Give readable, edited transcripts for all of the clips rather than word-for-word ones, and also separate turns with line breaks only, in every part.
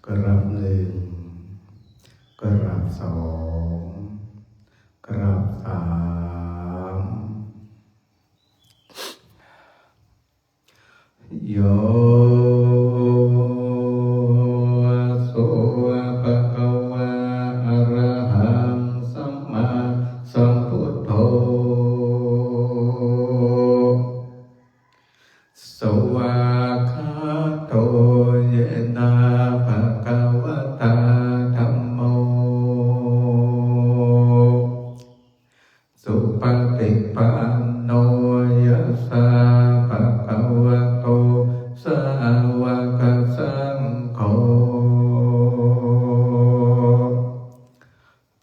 กราบหนึ่งกราบสองกราบสามโยสุภะคะวะอะระหังสัมมาสัมพุทโธสวากขาโตเยนะภะคะวะตาธัมโมสุปฏิปันโนยัสสะภะคะวะโตสาวกสังโฆ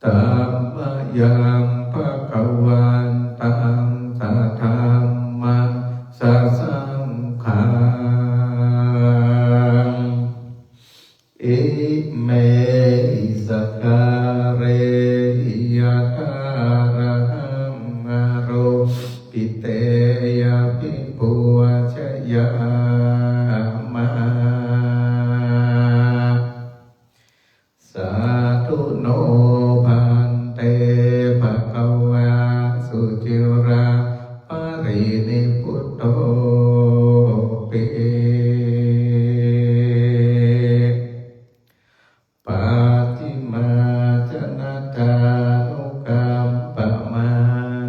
ธัมมังยังภะคะวันตังสัทธัมมังสัสสังฆังอิเมสกการเรยะทาระหังอโรปิเตยะภิกขุชยามะสาธุโนภันเตภะคะวะสุจิราภรินิพุตโตปิปาติมาจนะตานุกัมปะมา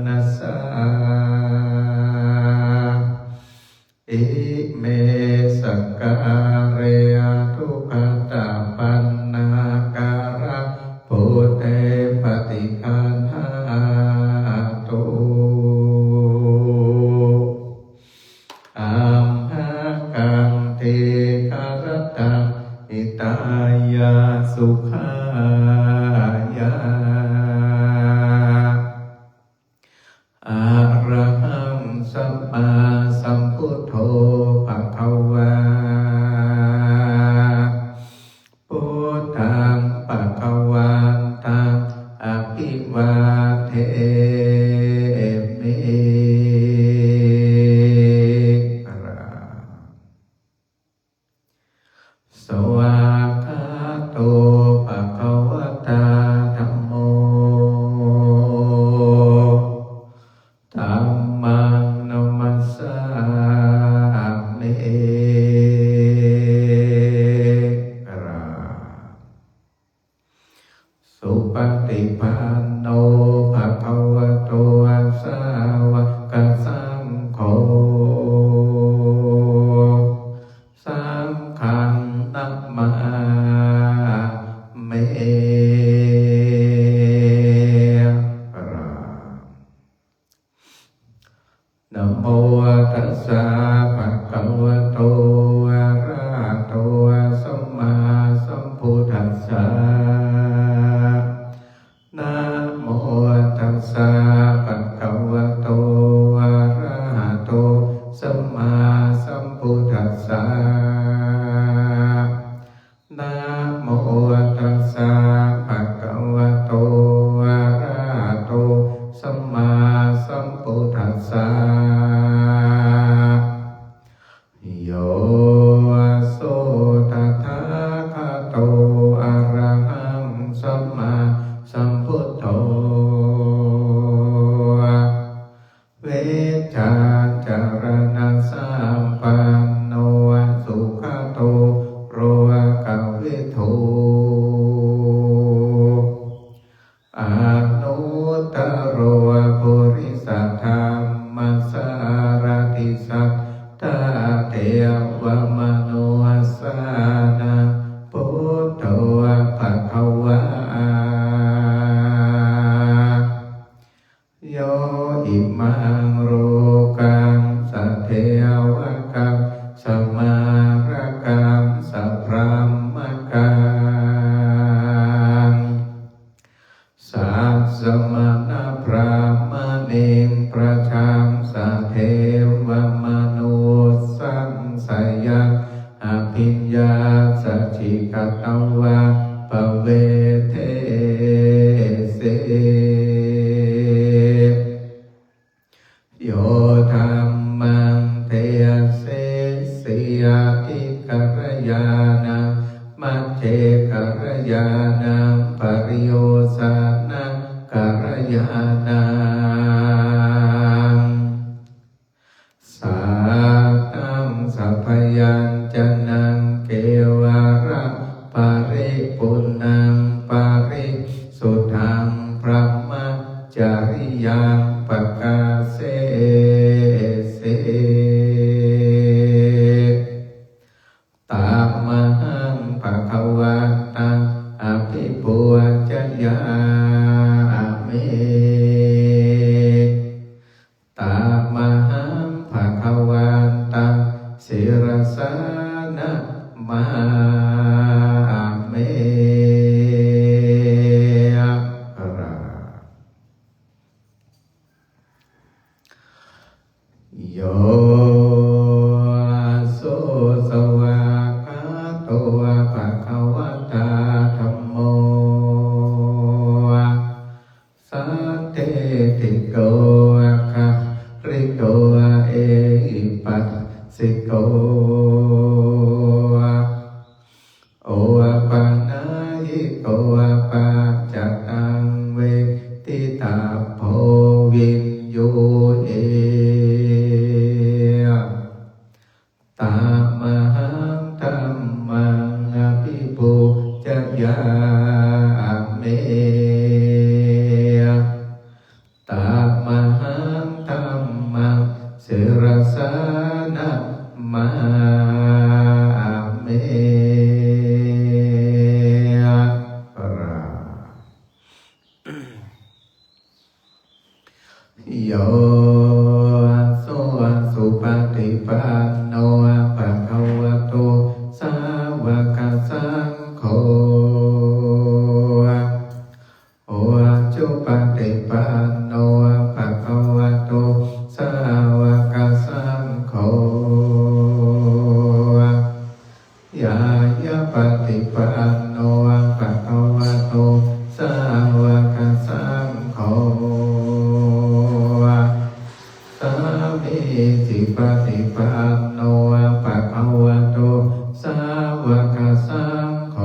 นัสสะอิเมสกการะทุกขตาปันนาการะโพเตปฏิคันหาตุอัมหะกังเทคารตังอิตายาสุขายาอะระหังสัมมาสัมพุทโธภะคะวะพุทธังภะคะวันตังอภิวาเทมิสวากขาโตภะคะวะตาธัมโมธัมมังนัมมัสสามิสุปฏิปันโนภะคะวะโตสาวกสังโฆสังฆังนัมมามินะโมตัสสะภะคะวะโตอะระหะโตสัมมาสัมพุทธัสสะนะโมตัสสะภะคะวะโตอะระหะโตสัมมาสัมพุทธัสสะนะโมตัสสะภะคะวะโตอะระหะโตสัมมาสัมพุทธัสสะโยโสตถาคโตอะระหังสัมมาสัมพุทโธเวชชาจารณะสัมปันโนสุขโตโรกวิทูอนุตตโรปุริสธรรมสารติสัทธาเทวมโนสานังพุทโธภะคะวะโยอิมังโรกังสัทเทวกังสมาระกังสัพพะมะกังสัสสมณพระมณีประชังสัทเทวมนุสังสยังอภิญญาสัจฉิกตวะปเวเทเสโยธัมมังเทเสสิยติกรยานังม มัจเจกัลยาณังปริโยสานะกัลยาณังสานังสัพยัญจนังเกวาระปาริปุณังปาริสุทธังพระมจริยังปกาเสเสตามหังภควตังอภิปูชยามิตามหังภควตังศิรสานะมาเมโยโสสวากาโตภะคะวะตาธัมโมสันติติโกอะคะริโกเอหิปัสสิโกโอปันนายิโกปัจจตังเวทิตาโพวินโยเอตามหังธัมมังอภิปูชยามิตามหังธัมมังศิรสานะมาเมโยโสสุปฏิปันโนภะคะวะโตสาวกสังโฆโอจุปฏิปันโนภะคะวะโตสาวกสังโฆยายะปฏิปันโนภะคะวะโตสาวกสังโฆสามีจิปฏิปันโนภะคะวะโตสาวกสังโฆ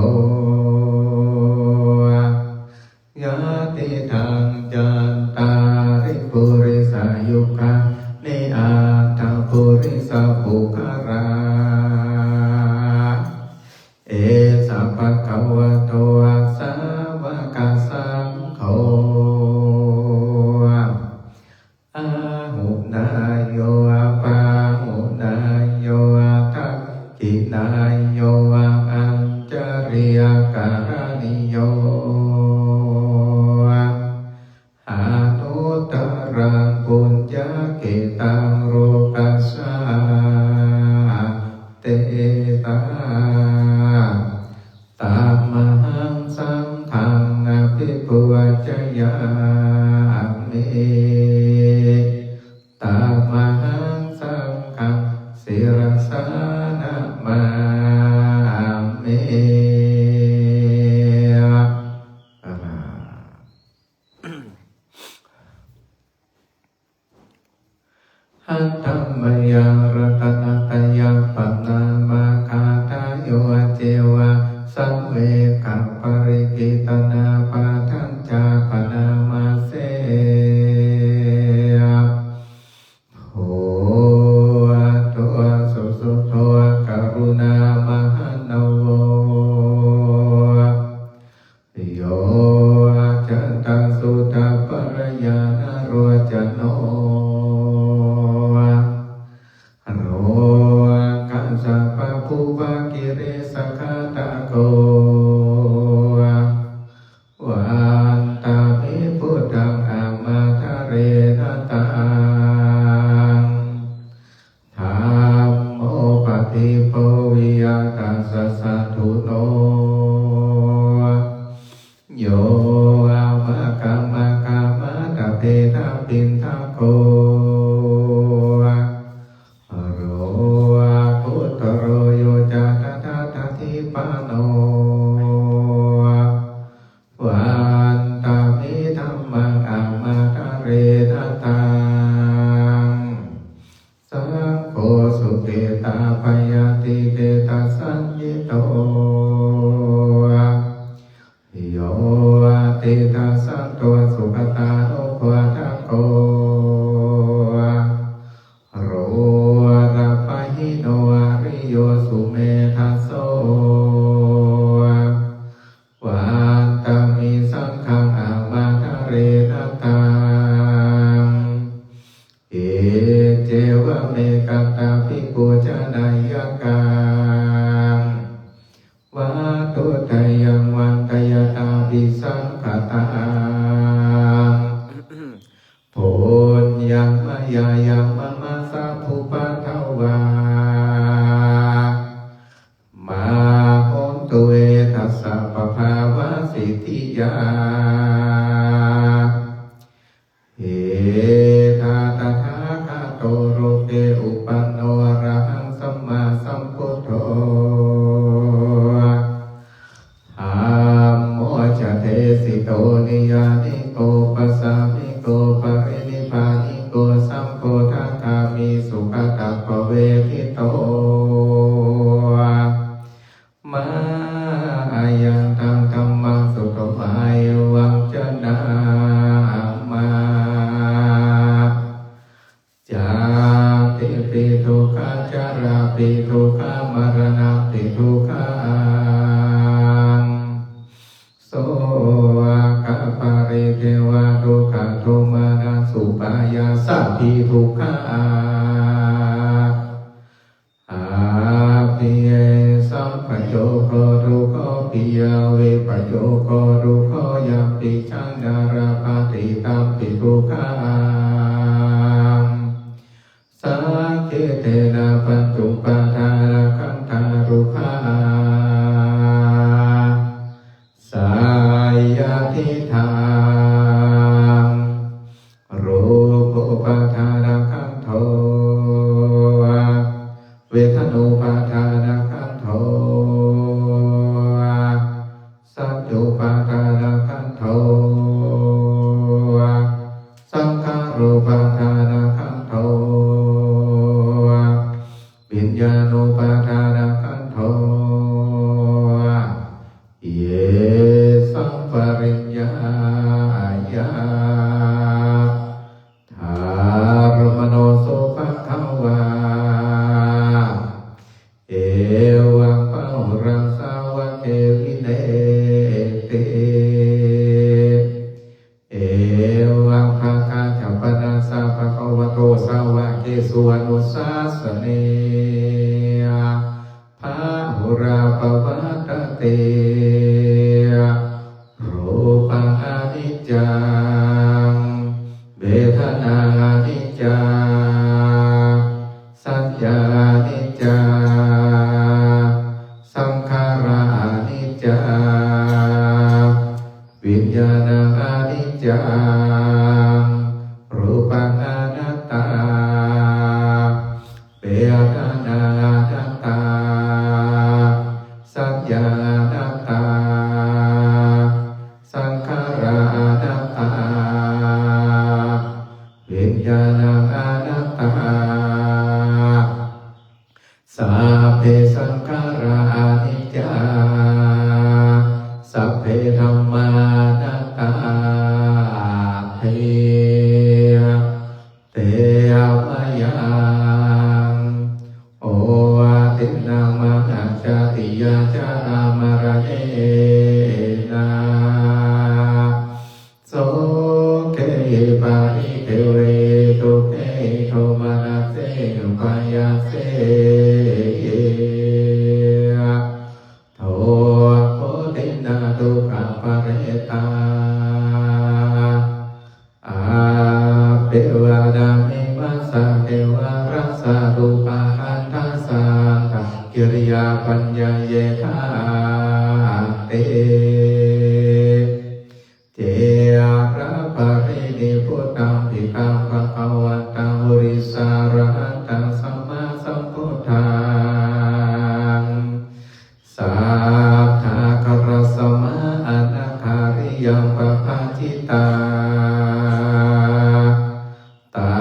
ยะติทังจันตาริปุริสายุคานิอาทังปุริสปุคาราเอสัพพะคะวะโตสาวกสังโฆอาหุนายโยปาหุนายโยทักขินายโยอัญจริยการณิโยหานุตรังปุญญเกตังโรกัสสาเตตาตามหังสังฆังอภิปูชยามิตามหังสังฆังศิรสานะมาเมหันธัมมยังรัตนตยังปันนามาคาทายโยเจวะสัมเวกัปปริกิตนาปาทัญจาปนามาเสโหตัวสุสุโตกรุณามหันโวโยจันตสุตาปรยานโรจโนโรกัสสะปะภูวะกิเรสคาตะโกวันตามิพุทธังอามาทะเรนะตังธัมโมปฏิโพวิยตัสสะสัทธุโนโยอามะกามะกามะตะเพทะปินทะโกโรพุทธโรโยจัตตะทะทิปะโนวันตามิธัมมังอามาทะเรนะตังสังโฆสุเกตาปยติเกตสัญญิโต สุเมทัสโสวันตามิสังฆังอามาทะเรนะตังเอเจวะเมกัตตาภิกขุจานายกังวะตุทายังวันตยตาภิสังฆตังโพญยังมายายังมะมะสัพพุปะทวามาโหนตุเอทัสสะปะภาวะสิทธิยาเอธาตถาคโตโรเกอุปันโนอะระหังสัมมาสัมพุทโธธัมโมจะเทสิโตนิยานิโกปัสสามิโกปรินิพพานิโกสัมโฆทัคามิสุขตัปปเวทิโตมาอายังตังธัมมังสุขมายุวังจนามาจาติปิทุกขจาราปิทุกขมรณะปิทุกขังโสกปาริเทวะทุกขโทมานะสุปายาสัพพิทุกขาอาภิเยสัมปโยโคทุกขปิยเวปโยโคทุกขยัมปิชังนาราปฏิตัมปิทุกขังสังเกเตนะปัจจุปทานะขันธารุขาสายาทิทางรูปุปทานะขันโทเวทนุปทานะขันโทสัจจุปทานะขันโทสังขารุปทานะขันโทวิญญาณุปทานะขันโทเยสัมปริญญายาธารมโนสุภควาเอวังปะหุรังสาวะเกวิเนติเอวังภะคะจัปปนาสะภะคะวะโตสาวะเกสุอนุสาสเนภะหุราปวัตเตรูปังอนิจจังเวทนาอนิจจังสัญญาอนิจจังสังขาราอนิจจังวิญญาณังอนิจจังรูปังอนัตตาเวทนาอนัตตาสัญญาอนัตตาสังขาราอนัตตาวิญญาณังอนัตตาสัพเพสังขาราอนิจจาสัพเพธัมมานัตตาเทเตมยังโอวาตินังมังจาติยาจารามรเณนะโสเกปาริเทเวตุเกโทมานาเสอุปายาเสโทโพธินาทุกขปะเรตาอาเปวะดามิมัสสะเทวะรัสสะรูปะคันทัสสะกิริยาปัญญาเยธาเตเจระปะรินิพุตตังภิกขังภะคะวันตังบุริสาระหันตังสัมมาสัมพุทธังสัทธาคารสมาอนาคาริยังปะปะจิตาตั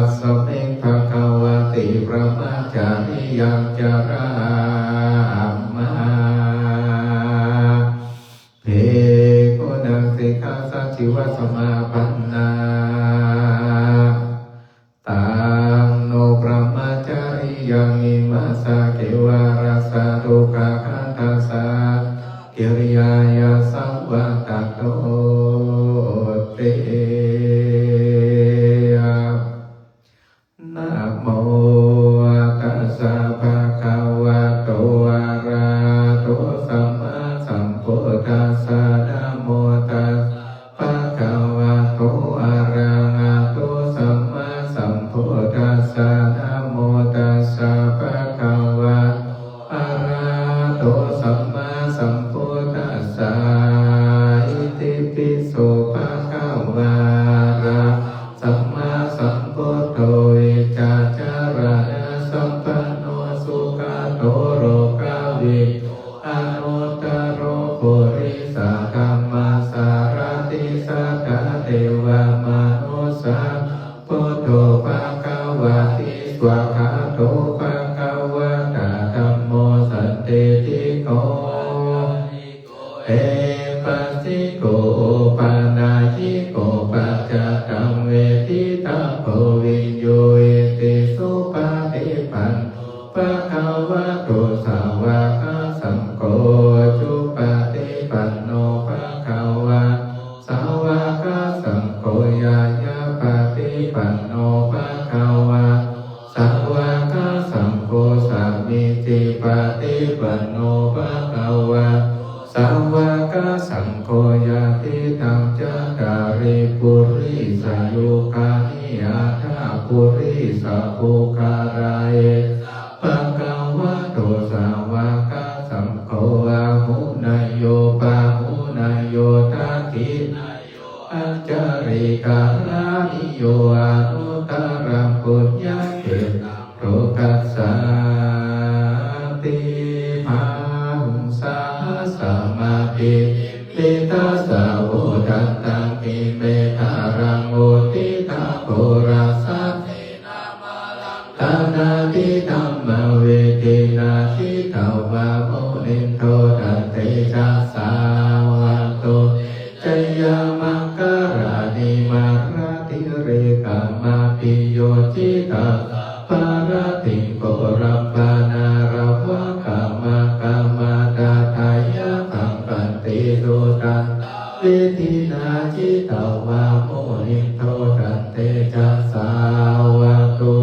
สสะเมภะคะวะติพระมาจาริยังจารามาเพโกนังสิกขาสัจจิวะสมาปันนาตังโนพระมาจาริยังอิ มิมัสสะเกวารัสสะทุกขคันธัสสะกิริยายาสังวัตโตตินะโมตัสสะภะคะวะโตอะระหะโตสัมมาสัมพุทธัสสะนะโมตัสสะภะคะวะโตอะระหะโตสัมมาสัมพุทธัสสะนะโมตัสสะภะคะวะโตอะระหะโตสัมมาสัมพุทธัสสะอิติปิโสภะคะวะระสัมมาสัมพุทโธวิจาจารณะสัมปันโนสุขโตโรกาวิอนุตตโรปุริสธรรมสารติสัทธาเทวมนุสสาพุทโธภะคะวะติสวากขาโตภะคะวะตะธัมโมสันติติโกเอปัสสิโกปานายิโกปัจจตังเวทิตาโพวิญโยเอติสุปาติปันภะคะวะโตสาวกสังโฆจุปาติปันโนภะคะวะสาวกสังโฆยายาปาติปันโนภะคะวะสาวกสังโฆสัมมิติปาติปันโนภะคะวะสาวกสังโฆยาติธัมจตาริปุริสยุคานิอาทาปุริสปุคาราเอภะคะวะโตสาวกสังโฆอาหุนายโยปาหุนายโยทักขิอัจจาริกาลานิโยอนุตตรังปุญญเขโรกัสสาติภังสาสมาธิปิตาสาวุทันตังกิเมธารังโอติตาโกราสัตตานาติธัมมเวทินาทิตาวะโมนินโทตันเตชะสาวะโตจยามังการานิมาราติเรกามาปิโยจิตาปาราติโกรัมปานา วิธินาจิตาวาโมหิโทตันเตจัสสาวะตุ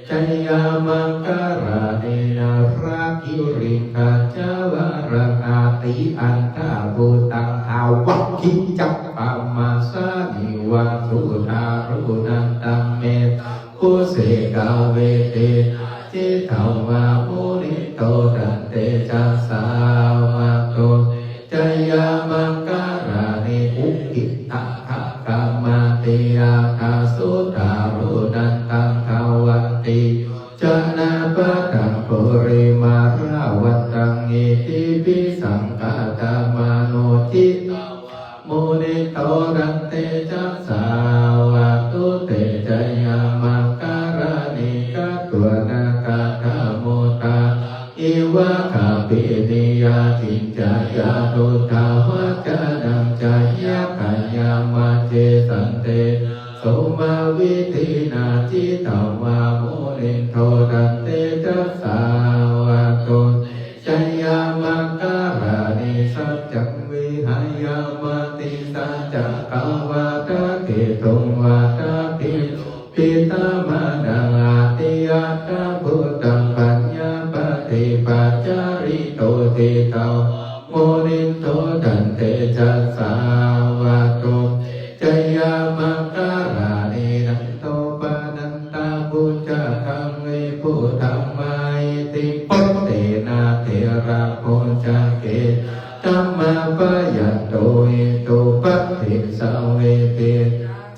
จยามังการาเนนาราคิริงกัจจวรณาติอันตาบุตังทาวัคคิจักปามาสานิวาสุธารุนันตัมเมกุเสกาเวเตจิตาวาโมหิโทตันเตจัสสาวะตุจยามังการาเนอุกิตังขกามาติยาคาสุตารุนันตังทาวันติจนะปะตังปุริมาราวัตตังอิติปิสังฆาตมาโนทิมุนิโตรันเตจัสสาวะตุเตจยามังการานิกัตวนาคาธโมตาอิวะคาปินิยาทินจายาตุทาวะจานังจายาขายามาเจสันเตโสมาวิธินาจิตาวาโมนิโทตันเตจัสสาวะตุจยามังการานิสัจจังวิหายามติสัจจกาวาตะเกตุงวาตะปิปิตามาดังอาติยัตถะพุทธังปัญญาปฏิปัจจาริโตติโตโมนิโทตันเตจัสสาวะตุจยามังการานินันโตปะนันตาบุจจคังวิพุทธัมมาอิติปัตเตนะเทระโพจเกธัมมาปะยัตโตอิตุปัตติสาเวติ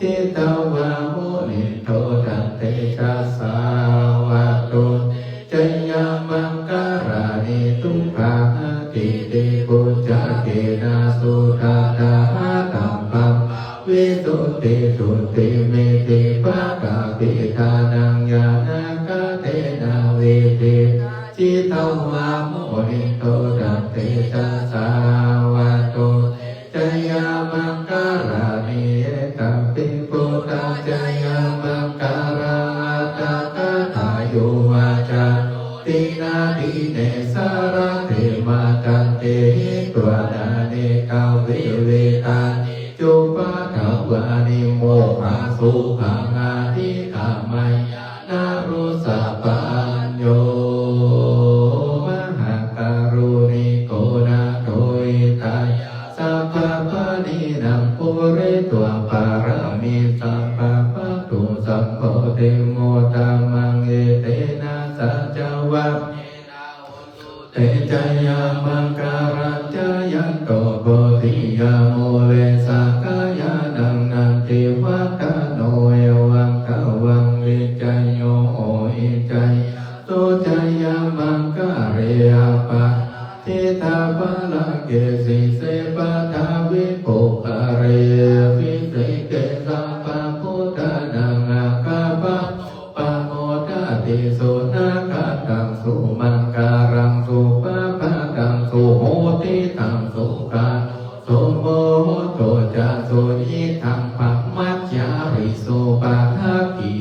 จิตาวาโมนิโทตันเตจัสสาวะตุจยามังการานิทุกขาติติปุจจเกนะสุทัตตาตัมปัมวิสุทธิสุทธิเมติภะกะปิทานังญาณกะเตนะวิติจิตาวาโมนิโทตันเตจัสสาวะตุจยามังการานิเอตัมปิปุตตะจยามังการาตะกะทายุวาจาติ นาทิเนสารเทมาจันเตตัวนาเนกาเวเวตานิจุปะทวานิโมหังสุขังอาทิกามายานารุสัพพัญโยมหาการุณิโกนาโตอิตายาสัพพปะนินังปุริตัวปารมิสัพพปะตุสัพพเทโมตามังเอเตนะสัจวัตเตจยามังการัจจยันโตโพธิยาโมเลสากายานังนันติวัตโนเอวังกวังวิจัยโยโอหิจัยโตจยามังการิยาปะทิตาภลังเกสิเสปะทาวิปุคาเรวิเศเกสัมปะพุทธานังอาคาปะปะโมทาติสุนาคตังสุมังการังสุปะปะตังสุโหติตังสุขาสุโมโตจะสุยิทังปัมมัจจาริสุปะทากิ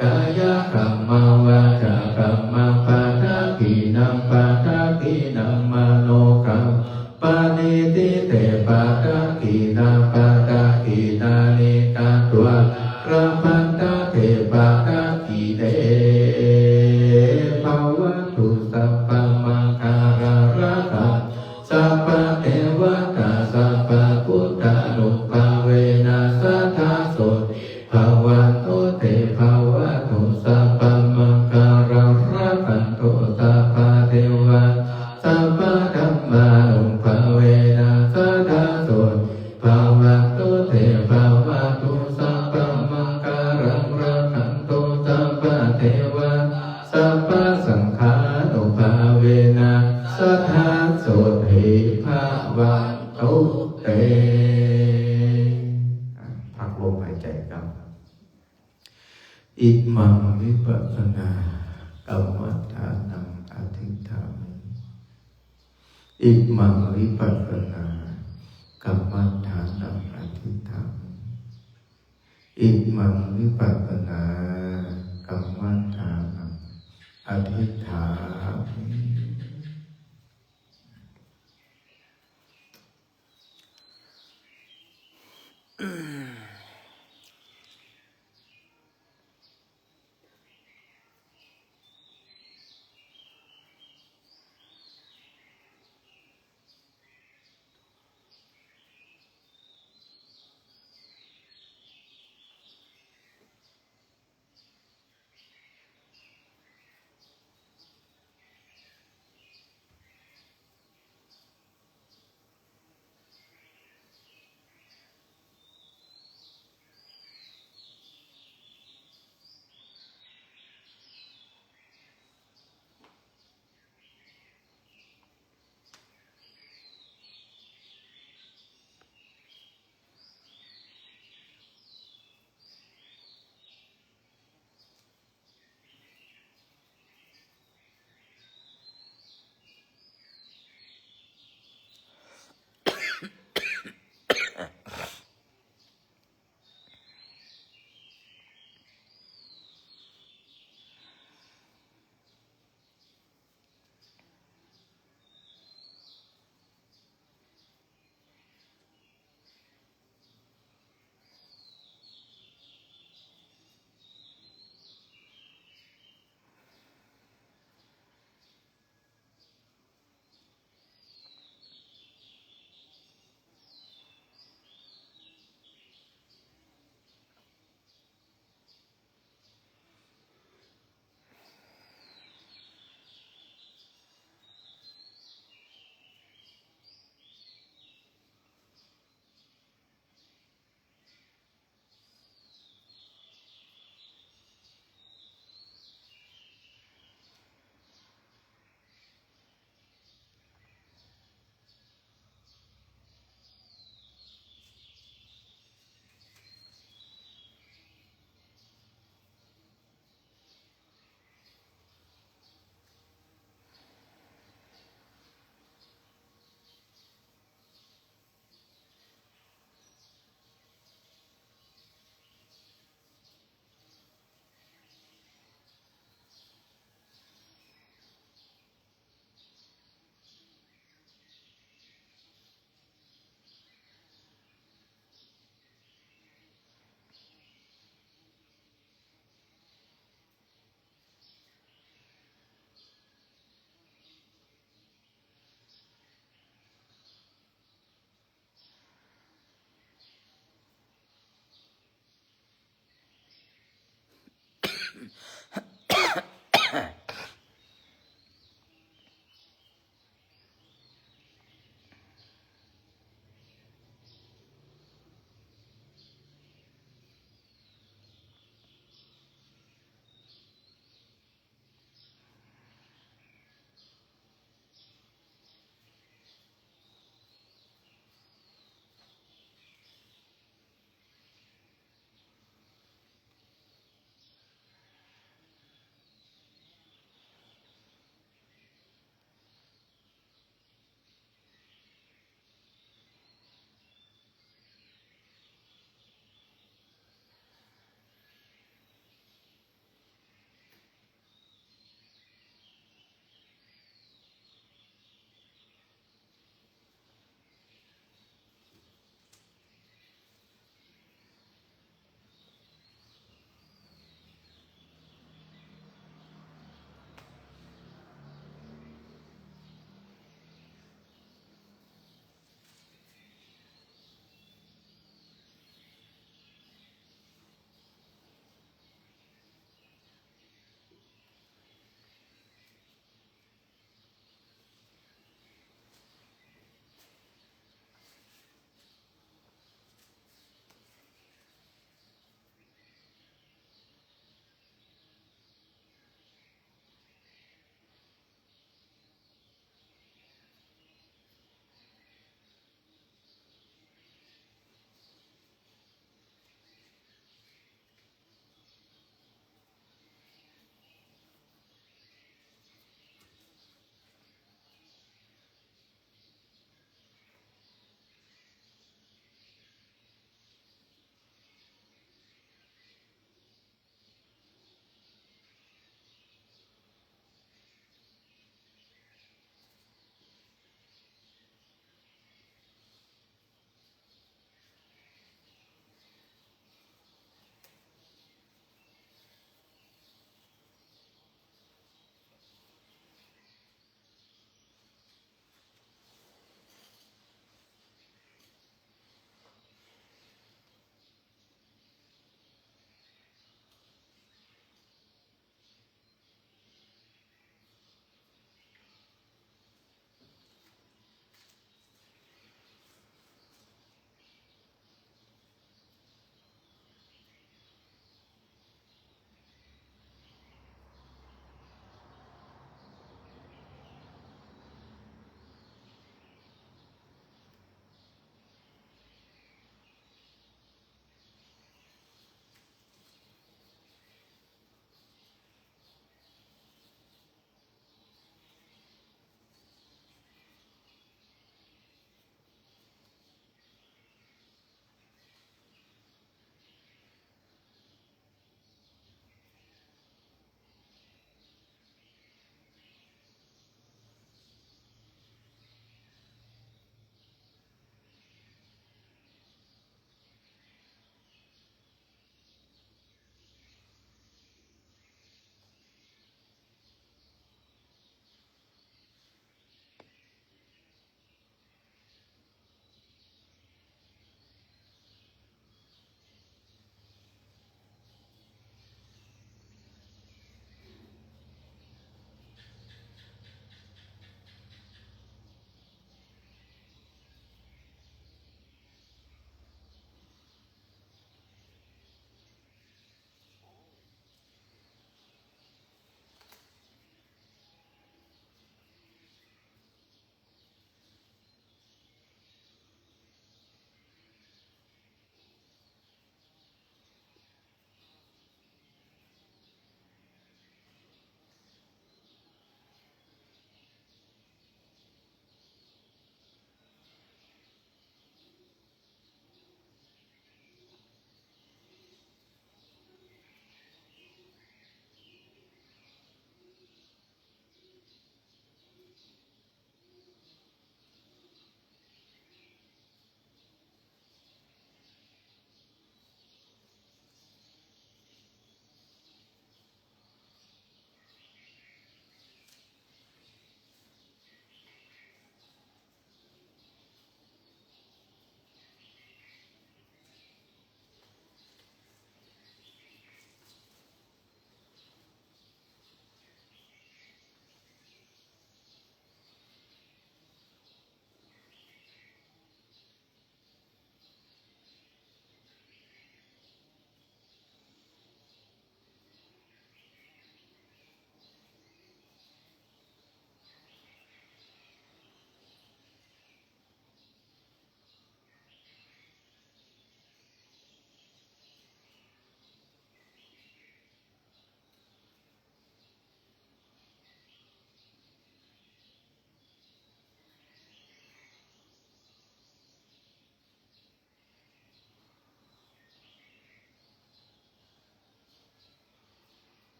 กายกัมมาวาจากัมมังปะทากินังปะทากินังมโนกัมปะนิติเตปะทากินาปะทากินานิกาตัวระพันตาเทปะทากิเตภวตุสัพพมังคาราระกังสัพพเทวตาสัพพพุทธานุภาเวนัสสทธาโสภวันโตเตภวตุสัพพมังคาราระกันโตสัพพเทวะสัพพธัมมานุภาเวนัสสทธาโสภวันโตเตภวตุสัพพมังคารังระกันโตสัพพเทวะสัพพสังฆานุภาเวนัสสทธาโสภิภวันโตเตพักลมหายใจครับอิมังวิปัสสนากรรมฐานังอธิษฐามิอิมังวิปัสสนากรรมฐานังอธิษฐามิอิมังวิปัสสนากรรมฐานังอธิษฐามิ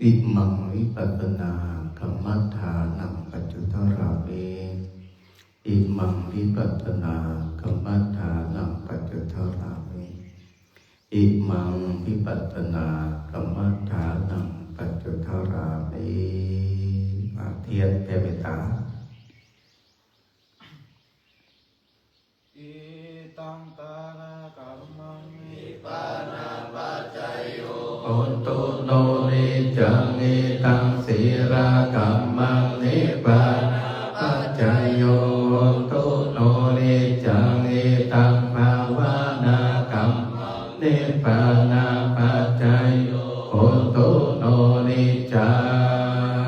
อิมังวิปัสสนากรรมฐานังปัจจุทราเวอิมังวิปัสสนากรรมฐานังปัจจุทราเวอิมังวิปัสสนากรรมฐานังปัจจุทราเวเทียนแผ่เมตตา
อิตังตานากัมมังนิปานาปัจจโย
โอตุโนนิจังนิตังศีรากัมมังนิปานาปัจจโยโอตุโนนิจังนิตังภาวนากัมมังนิปานาปัจจโยโอตุโนนิจั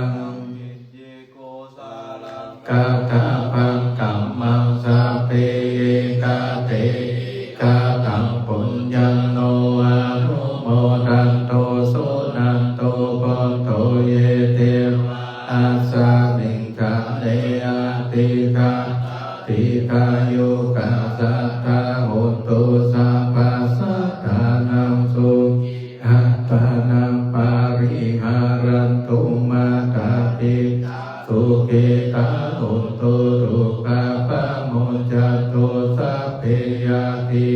งกาถาภังกัมมังสัพเพกาเตกาตังปุญญังโนอานุโมทันโตสุนันโตปนโตเยเตอาสามิงคาเนอาติกาติกายุกาสัทธาโหตุสัพพะสัทธานังสุขัตตานังปาริหารันตุมาตาปิสุขิตาโหตุทุกขปะโมจจตุสัพเพยติ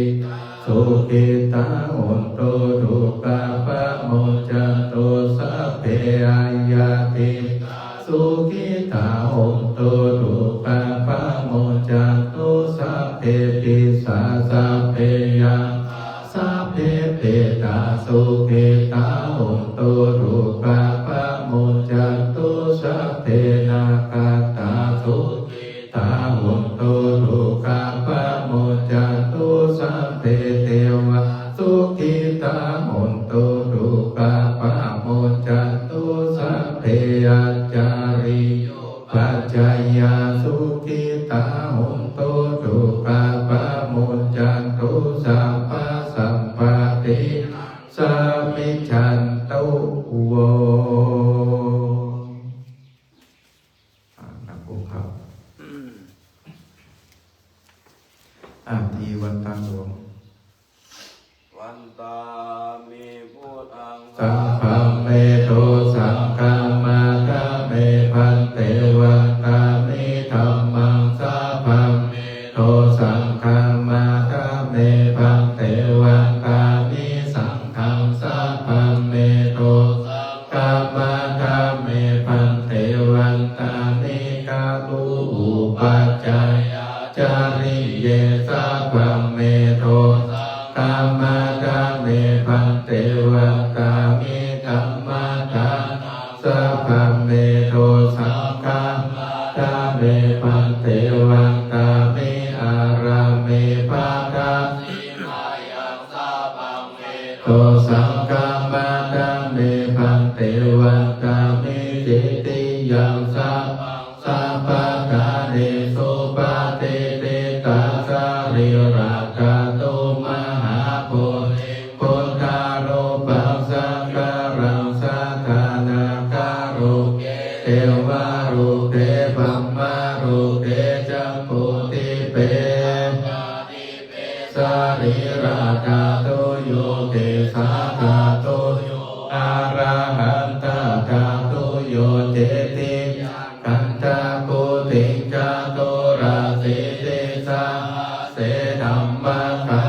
สุขิตาโหตุทุกขปะโมจจตุสัพเพยติสุขิตาโหตุทุกขปะโมจจตุสัพเพปิสาสัพเพยะสัพเพเปตาสุขิตาโหตุทุกขปะโมจจตุสัพเพนาคาตาสุขิตาโหตุทุกขปะโมจจตุสัพเพเทวะสุขิตาโหตุทุกขปะโมจจตุสัพเพอาจาริโยปัจจยาสุขิตาโหตุทุกขปะโมจจตุสัพพะสัมปติสัมมิจฉันตุโวนักบุญครับทีวันตังหลวง
วันตามีพุทธัง
สัพพัมเมโตสังฆามาทะเมพันเตวันตามิธัมมังสัพพัมเมโตสังฆามาทะเมพันเตวันตามิสังฆังสัพพัมเมโตสังฆามาทะเมพันเตวันตามิกาลุอุปัจจายาจาริเยสัพพัมเมโตสังฆามาทะเมพันเตวันตามิธัมมาทาสัพพัมเมโตสังฆามาทะเมพันเตวันตามิอาราเมภาทาสิมายังสัพพัมเมโตสังฆามาทะเมพันเตวันตามิจิติยังสัพพังสัพพะกาเนสุปาเตเตตาสาริราคาโตมหาโพธิพุทธาโรปังสังฆารังสัทธานาคาโรเกเทวาโรเกปัมมาโรเกจักขุติเปสาริราคาโตโยเกสาคาโตโยอาราหันตาคาโตโยเจติคันตาโกติจาโตราเสเตสาเสธัมมาคา